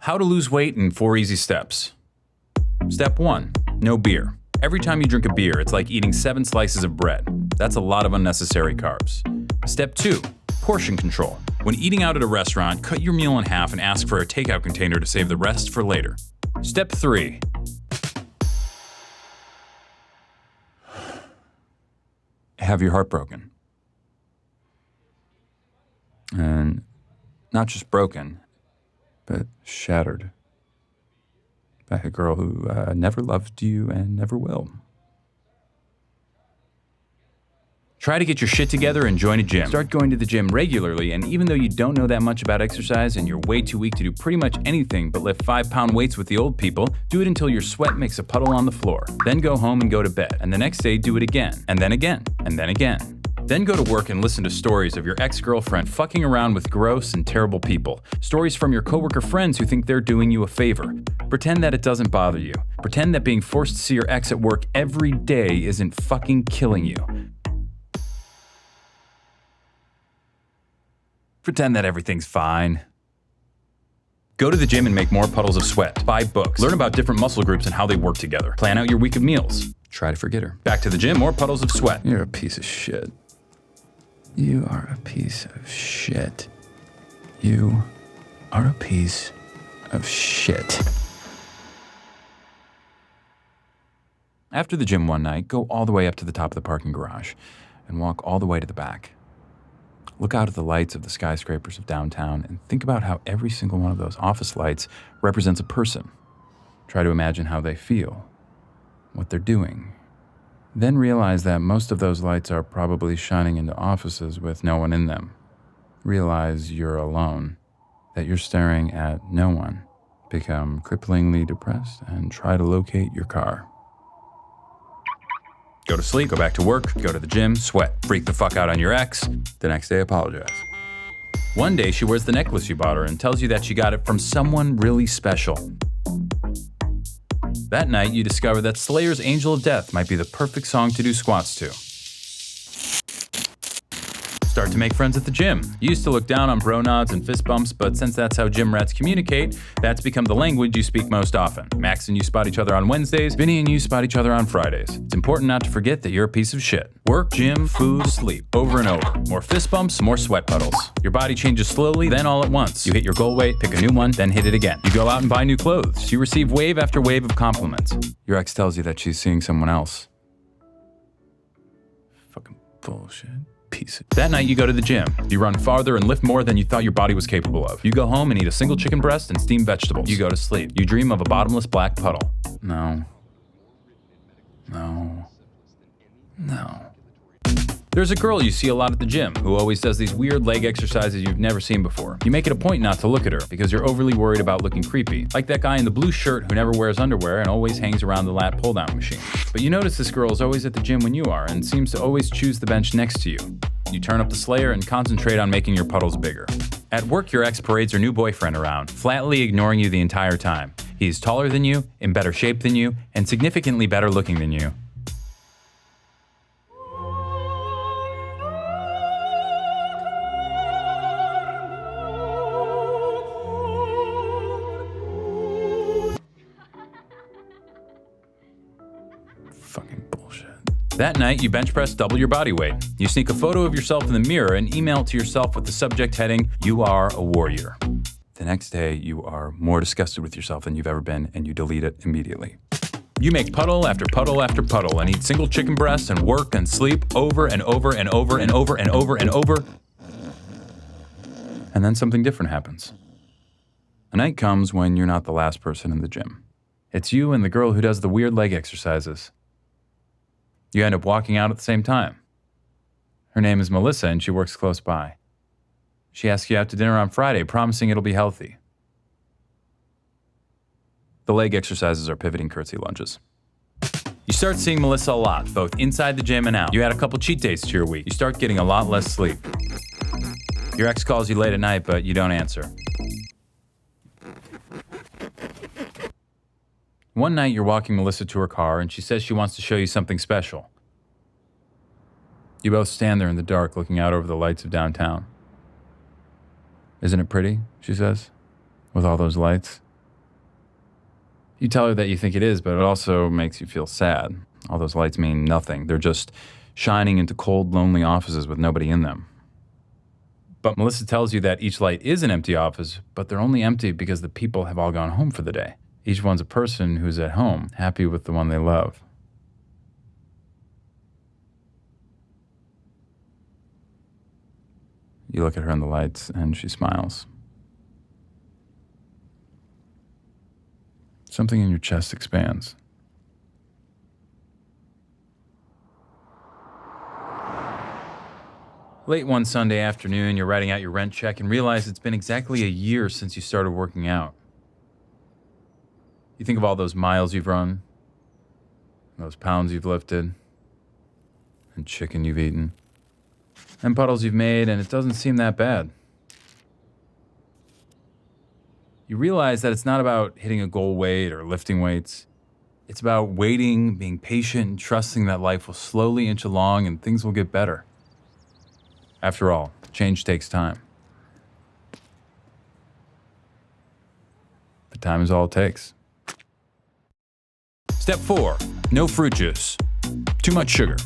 How to lose weight in 4 easy steps. Step 1. No beer. Every time you drink a beer, it's like eating 7 slices of bread. That's a lot of unnecessary carbs. Step 2. Portion control. When eating out at a restaurant, cut your meal in half and ask for a takeout container to save the rest for later. Step 3. Have your heart broken. And not just broken, but shattered by a girl who never loved you and never will. Try to get your shit together and join a gym. Start going to the gym regularly, and even though you don't know that much about exercise and you're way too weak to do pretty much anything but lift 5-pound weights with the old people, do it until your sweat makes a puddle on the floor. Then go home and go to bed, and the next day do it again, and then again, and then again. Then go to work and listen to stories of your ex-girlfriend fucking around with gross and terrible people. Stories from your coworker friends who think they're doing you a favor. Pretend that it doesn't bother you. Pretend that being forced to see your ex at work every day isn't fucking killing you. Pretend that everything's fine. Go to the gym and make more puddles of sweat. Buy books. Learn about different muscle groups and how they work together. Plan out your week of meals. Try to forget her. Back to the gym, more puddles of sweat. You're a piece of shit. You are a piece of shit. You are a piece of shit. After the gym one night, go all the way up to the top of the parking garage and walk all the way to the back. Look out at the lights of the skyscrapers of downtown and think about how every single one of those office lights represents a person. Try to imagine how they feel, what they're doing. Then realize that most of those lights are probably shining into offices with no one in them. Realize you're alone, that you're staring at no one. Become cripplingly depressed and try to locate your car. Go to sleep, go back to work, go to the gym, sweat, freak the fuck out on your ex. The next day, apologize. One day, she wears the necklace you bought her and tells you that she got it from someone really special. That night, you discover that Slayer's Angel of Death might be the perfect song to do squats to. Start to make friends at the gym. You used to look down on bro nods and fist bumps, but since that's how gym rats communicate, that's become the language you speak most often. Max and you spot each other on Wednesdays, Vinny and you spot each other on Fridays. It's important not to forget that you're a piece of shit. Work, gym, food, sleep, over and over. More fist bumps, more sweat puddles. Your body changes slowly, then all at once. You hit your goal weight, pick a new one, then hit it again. You go out and buy new clothes. You receive wave after wave of compliments. Your ex tells you that she's seeing someone else. Fucking bullshit. Piece. That night you go to the gym. You run farther and lift more than you thought your body was capable of. You go home and eat a single chicken breast and steamed vegetables. You go to sleep. You dream of a bottomless black puddle. No. There's a girl you see a lot at the gym who always does these weird leg exercises you've never seen before. You make it a point not to look at her because you're overly worried about looking creepy. Like that guy in the blue shirt who never wears underwear and always hangs around the lat pull-down machine. But you notice this girl is always at the gym when you are and seems to always choose the bench next to you. You turn up the Slayer and concentrate on making your puddles bigger. At work, your ex parades her new boyfriend around, flatly ignoring you the entire time. He's taller than you, in better shape than you, and significantly better looking than you. Fucking bullshit. That night, you bench press double your body weight. You sneak a photo of yourself in the mirror and email it to yourself with the subject heading, "You are a warrior." The next day, you are more disgusted with yourself than you've ever been, and you delete it immediately. You make puddle after puddle after puddle and eat single chicken breasts and work and sleep over and over and over and over and over and over. And then something different happens. A night comes when you're not the last person in the gym. It's you and the girl who does the weird leg exercises. You end up walking out at the same time. Her name is Melissa and she works close by. She asks you out to dinner on Friday, promising it'll be healthy. The leg exercises are pivoting curtsy lunges. You start seeing Melissa a lot, both inside the gym and out. You add a couple cheat days to your week. You start getting a lot less sleep. Your ex calls you late at night, but you don't answer. One night, you're walking Melissa to her car, and she says she wants to show you something special. You both stand there in the dark, looking out over the lights of downtown. "Isn't it pretty?" she says, "with all those lights?" You tell her that you think it is, but it also makes you feel sad. All those lights mean nothing. They're just shining into cold, lonely offices with nobody in them. But Melissa tells you that each light is an empty office, but they're only empty because the people have all gone home for the day. Each one's a person who's at home, happy with the one they love. You look at her in the lights, and she smiles. Something in your chest expands. Late one Sunday afternoon, you're writing out your rent check and realize it's been exactly a year since you started working out. You think of all those miles you've run, those pounds you've lifted, and chicken you've eaten, and puddles you've made, and it doesn't seem that bad. You realize that it's not about hitting a goal weight or lifting weights. It's about waiting, being patient, and trusting that life will slowly inch along and things will get better. After all, change takes time. But time is all it takes. Step 4, no fruit juice. Too much sugar.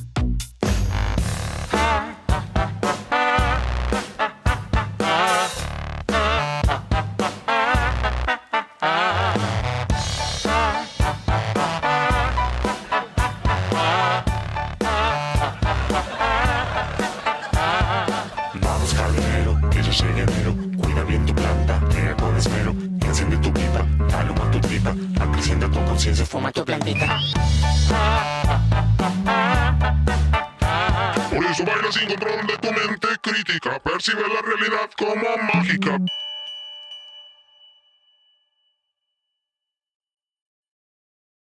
Cuida bien tu planta, crea con esmero, enciende tu pipa, dale con tu tripa, acreciendo tu conciencia, fuma tu plantita. Por eso baila sin control de tu mente crítica, percibe la realidad como mágica.